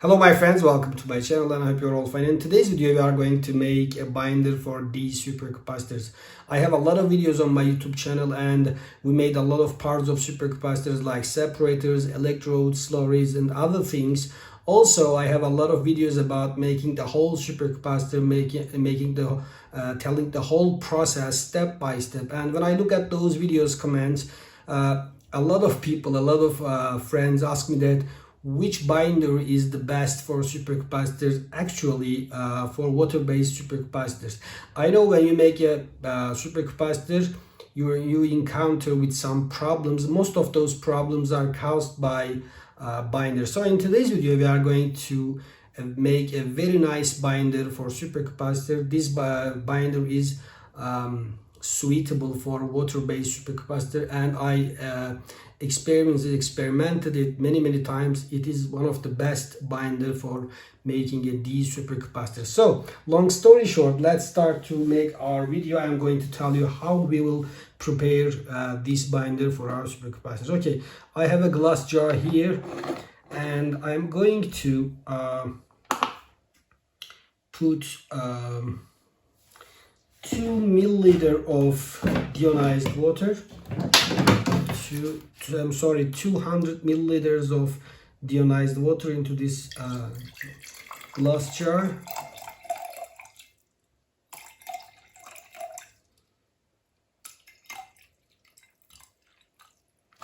Hello my friends, welcome to my channel and I hope you're all fine. In today's video we are going to make a binder for these supercapacitors. I have a lot of videos on my YouTube channel and we made a lot of parts of supercapacitors like separators, electrodes, slurries and other things. Also I have a lot of videos about making the whole supercapacitor, telling the whole process step by step. And when I look at those videos comments, a lot of people, a lot of friends ask me that which binder is the best for supercapacitors, actually for water-based supercapacitors. I know when you make a supercapacitor, you encounter with some problems. Most of those problems are caused by binders. So in today's video we are going to make a very nice binder for supercapacitor. This binder is suitable for water-based supercapacitor, and I experimented it many times. It is one of the best binder for making a D supercapacitor. So long story short, let's start to make our video. I'm going to tell you how we will prepare this binder for our supercapacitors. Okay, I have a glass jar here and I'm going to put 2 milliliter of deionized water, 200 milliliters of deionized water into this glass jar.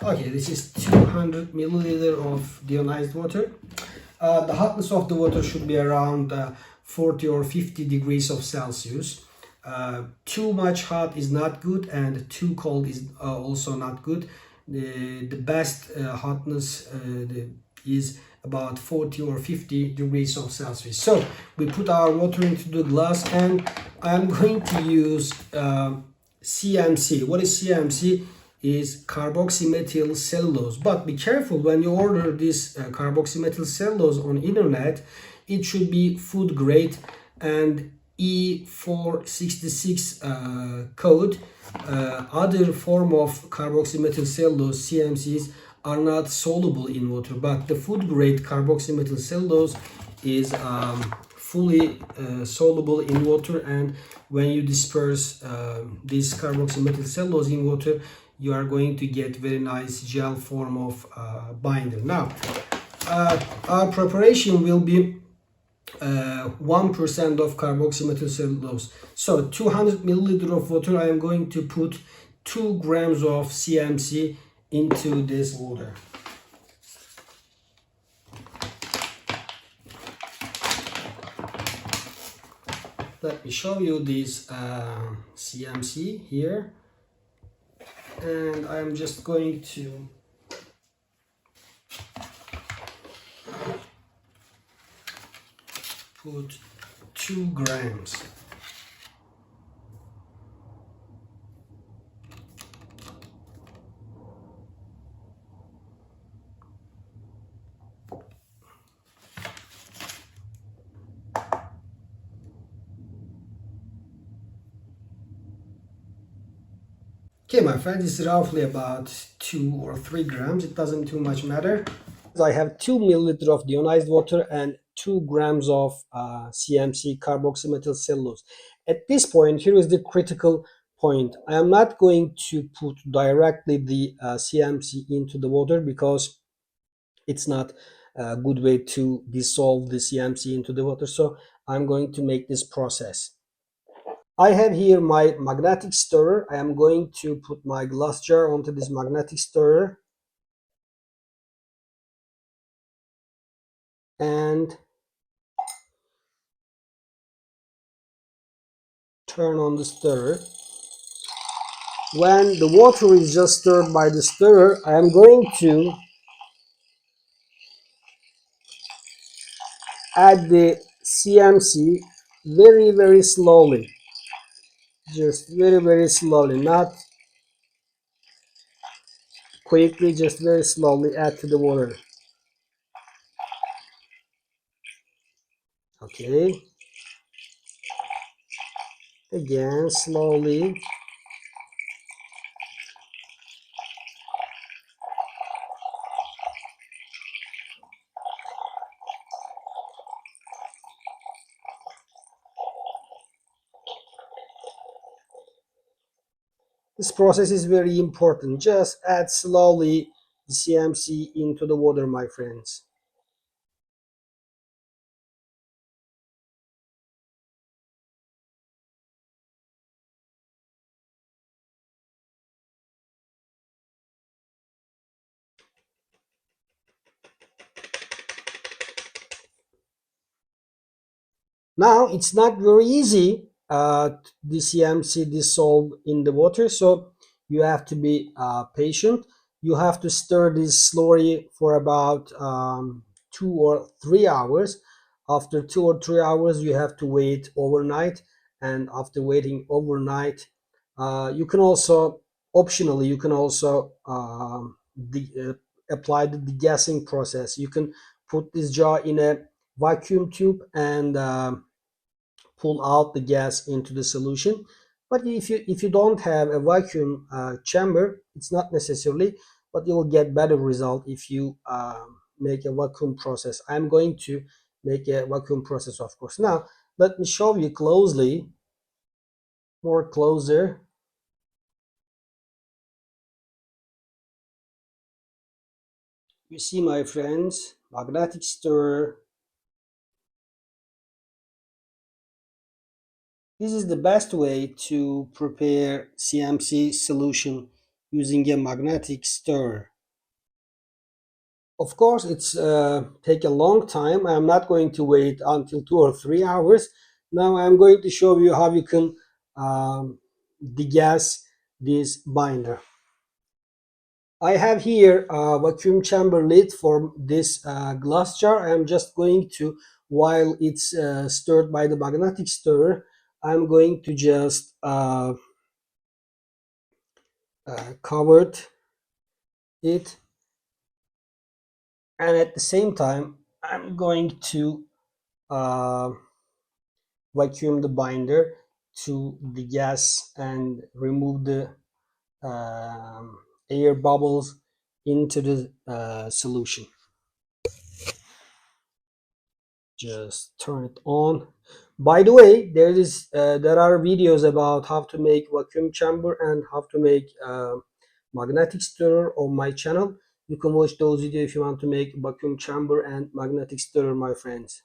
Okay, this is 200 milliliter of deionized water. The hotness of the water should be around 40 or 50 degrees of Celsius. Too much hot is not good and too cold is also not good. The best hotness is about 40 or 50 degrees of Celsius. So we put our water into the glass and I'm going to use CMC. What is CMC? Is carboxymethyl cellulose. But be careful when you order this carboxymethyl cellulose on internet. It should be food grade and E466 code. Other form of carboxymethyl cellulose, CMCs, are not soluble in water, but the food grade carboxymethyl cellulose is fully soluble in water, and when you disperse this carboxymethyl cellulose in water, you are going to get very nice gel form of binder. Now our preparation will be 1% of carboxymethyl cellulose. So 200 milliliter of water, I am going to put 2 grams of CMC into this water. Let me show you this CMC here, and I'm just going to put 2 grams. Okay, my friend, this is roughly about 2 or 3 grams. It doesn't too much matter. I have 2 milliliter of deionized water and 2 grams of CMC, carboxymethyl cellulose. At this point, here is the critical point. I am not going to put directly the CMC into the water because it's not a good way to dissolve the CMC into the water. So I'm going to make this process. I have here my magnetic stirrer. I am going to put my glass jar onto this magnetic stirrer and turn on the stirrer. When the water is just stirred by the stirrer, I am going to add the CMC very slowly. Just very slowly, not quickly, just very slowly add to the water. Okay. Again, slowly. This process is very important. Just add slowly the CMC into the water, my friends. Now it's not very easy the CMC dissolve in the water, so you have to be patient. You have to stir this slurry for about 2 or 3 hours. After 2 or 3 hours, you have to wait overnight, and after waiting overnight, you can also optionally you can also apply the degassing process. You can put this jar in a vacuum tube and pull out the gas into the solution. But if you don't have a vacuum chamber, it's not necessarily, but you will get better result if you make a vacuum process. I'm going to make a vacuum process, of course. Now let me show you closely, more closer. You see, my friends, magnetic stirrer. This is the best way to prepare CMC solution using a magnetic stirrer. Of course, it's take a long time. I'm not going to wait until 2 or 3 hours. Now I'm going to show you how you can degas this binder. I have here a vacuum chamber lid for this glass jar. I'm just going to, while it's stirred by the magnetic stirrer, I'm going to just cover it, and at the same time I'm going to uh, vacuum the binder to the gas and remove the air bubbles into the solution. Just turn it on. By the way, there are videos about how to make vacuum chamber and how to make magnetic stirrer on my channel. You can watch those videos if you want to make vacuum chamber and magnetic stirrer, my friends.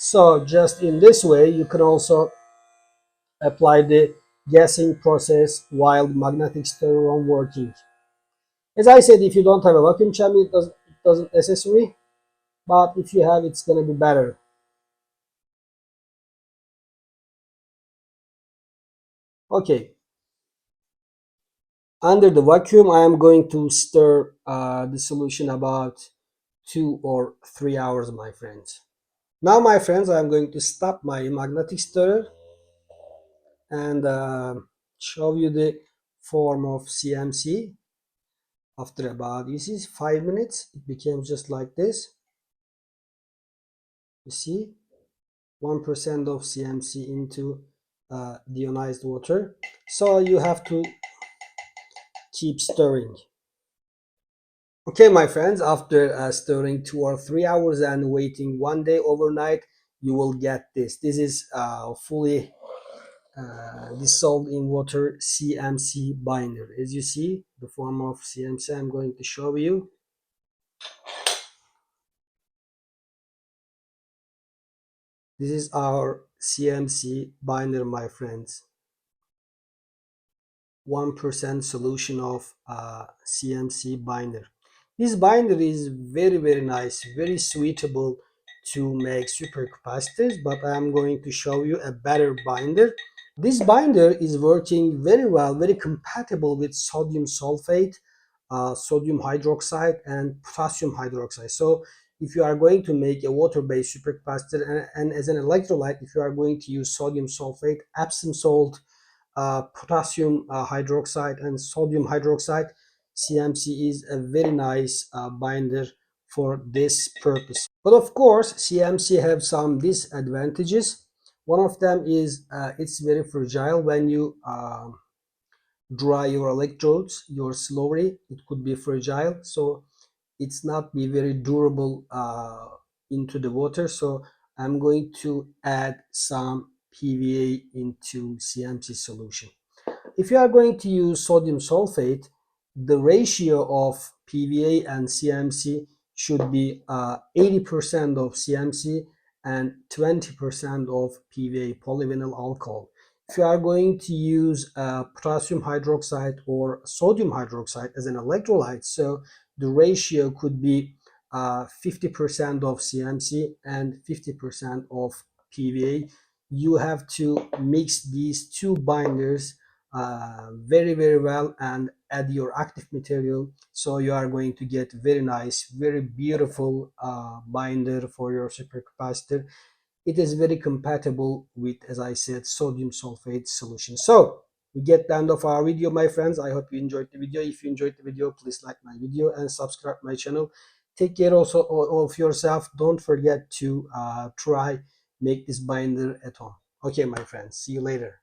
So just in this way, you can also apply the gassing process while the magnetic stirrer on working. As I said, if you don't have a vacuum chamber, it doesn't necessary, but if you have, it's going to be better. Okay, under the vacuum, I am going to stir the solution about 2 or 3 hours, my friends. Now, my friends, I'm going to stop my magnetic stirrer and show you the form of CMC. After about, you see, 5 minutes, it became just like this. You see, 1% of CMC into deionized water. So you have to keep stirring. Okay, my friends, after stirring 2 or 3 hours and waiting one day overnight, you will get this. This is fully dissolved in water CMC binder. As you see, the form of CMC I'm going to show you. This is our CMC binder, my friends. 1% solution of CMC binder. This binder is very nice, very suitable to make supercapacitors, but I am going to show you a better binder. This binder is working very well, very compatible with sodium sulfate, sodium hydroxide, and potassium hydroxide. So if you are going to make a water-based supercapacitor and as an electrolyte, if you are going to use sodium sulfate, Epsom salt, potassium hydroxide, and sodium hydroxide, CMC is a very nice binder for this purpose. But of course, CMC have some disadvantages. One of them is it's very fragile when you dry your electrodes, your slurry. It could be fragile, so it's not be very durable into the water. So I'm going to add some PVA into CMC solution. If you are going to use sodium sulfate, the ratio of PVA and CMC should be 80% of CMC and 20% of PVA, polyvinyl alcohol. If you are going to use potassium hydroxide or sodium hydroxide as an electrolyte, so the ratio could be 50% of CMC and 50% of PVA. You have to mix these two binders very well and add your active material, so you are going to get very nice, very beautiful binder for your supercapacitor. It is very compatible with, as I said, sodium sulfate solution. So we get the end of our video, my friends. I hope you enjoyed the video. If you enjoyed the video, please like my video and subscribe my channel. Take care also of yourself. Don't forget to try make this binder at home. Okay, my friends, see you later.